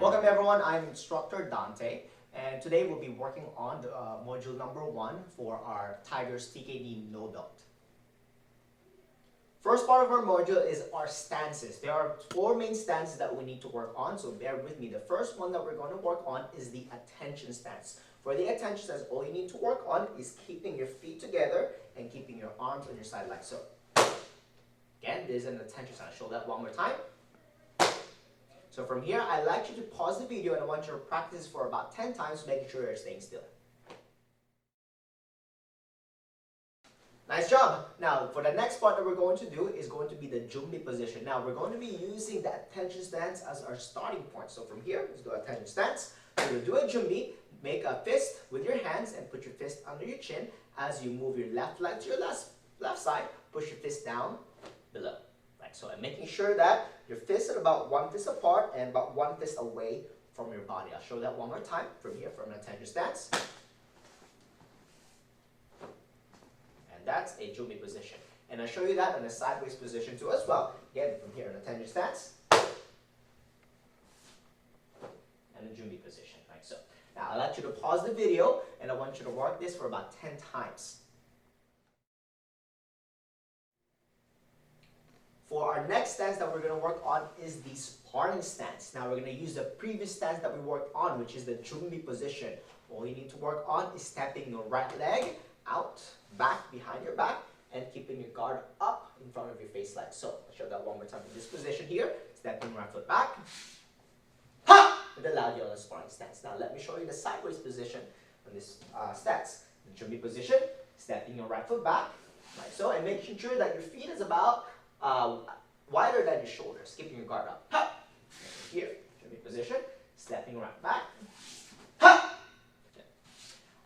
Welcome everyone, I'm instructor Dante, and today we'll be working on the, module number 1 for our Tigers TKD no belt. First part of our module is our stances. There are 4 main stances that we need to work on, so bear with me. The first one that we're going to work on is the attention stance. For the attention stance, all you need to work on is keeping your feet together and keeping your arms on your side like so. Again, this is an attention stance. Show that one more time. So from here, I'd like you to pause the video and I want you to practice for about 10 times, making sure you're staying still. Nice job. Now, for the next part that we're going to do is going to be the joonbi position. Now, we're going to be using the attention stance as our starting point. So from here, let's go attention stance. So we'll do a joonbi. Make a fist with your hands and put your fist under your chin. As you move your left leg to your left side, push your fist down below. Like so, and making sure that your fists are about 1 fist apart and about 1 fist away from your body. I'll show that one more time from here, from an attention stance. And that's a joonbi position. And I'll show you that in a sideways position too as well. Again, from here, an attention stance. And a joonbi position, like so. Now, I'd like you to pause the video and I want you to work this for about 10 times. For our next stance that we're going to work on is the sparring stance. Now we're going to use the previous stance that we worked on, which is the joonbi position. All you need to work on is stepping your right leg out, back, behind your back, and keeping your guard up in front of your face like so. I'll show that one more time in this position here. Stepping right foot back. Ha! With a loud yell on the sparring stance. Now let me show you the sideways position on this stance. The joonbi position, stepping your right foot back, like so, and making sure that your feet is about wider than your shoulders, keeping your guard up. Ha! Here, joonbi position, stepping right back. Ha! Okay.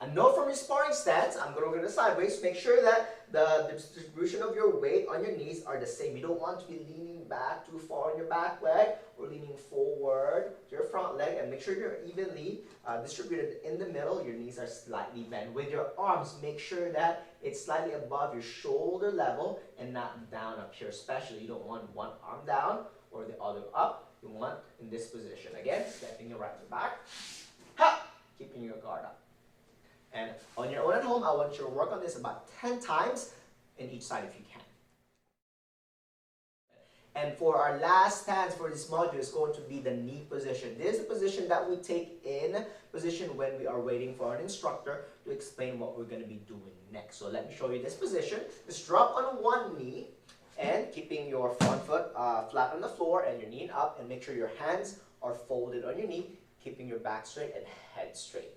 A note from your sparring stance, I'm going to go sideways. Make sure that the distribution of your weight on your knees are the same. You don't want to be leaning back too far on your back leg or leaning forward to your front leg, and make sure you're evenly distributed in the middle. Your knees are slightly bent. With your arms, make sure that it's slightly above your shoulder level and not down up here. Especially, you don't want one arm down or the other up. You want in this position. Again, stepping your right foot back. Ha! Keeping your guard up. And on your own at home, I want you to work on this about 10 times in each side if you can. And for our last stance for this module is going to be the knee position. This is the position that we take in position when we are waiting for an instructor to explain what we're going to be doing next. So let me show you this position. Just drop on one knee and keeping your front foot flat on the floor and your knee up, and make sure your hands are folded on your knee, keeping your back straight and head straight.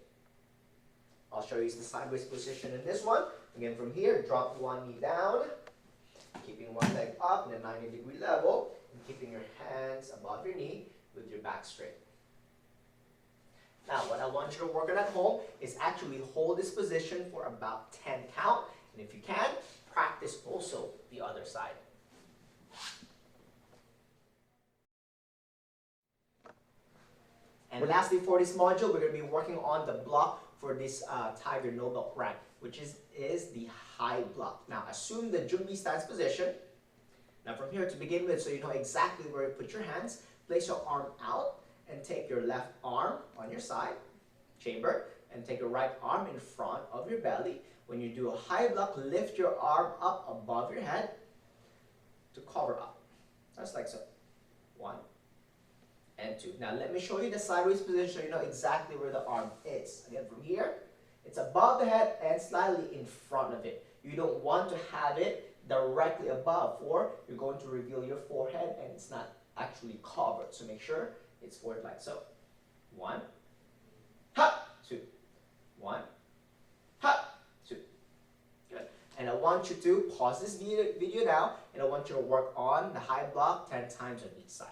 I'll show you the sideways position in this one. Again, from here, drop one knee down, keeping one leg up in a 90-degree level, and keeping your hands above your knee with your back straight. Now, what I want you to work on at home is actually hold this position for about 10 count, and if you can, practice also the other side. And lastly, for this module, we're going to be working on the block for this Tiger no belt rank, which is the high block. Now, assume the joonbi stance position. Now, from here to begin with, so you know exactly where to put your hands, place your arm out and take your left arm on your side, chamber, and take your right arm in front of your belly. When you do a high block, lift your arm up above your head to cover up. Just like so. 1 and 2. Now let me show you the sideways position so you know exactly where the arm is. Again, from here, it's above the head and slightly in front of it. You don't want to have it directly above, or you're going to reveal your forehead and it's not actually covered. So make sure it's forward like so. 1, ha, 2, 1, ha, 2. Good. And I want you to pause this video now, and I want you to work on the high block 10 times on each side.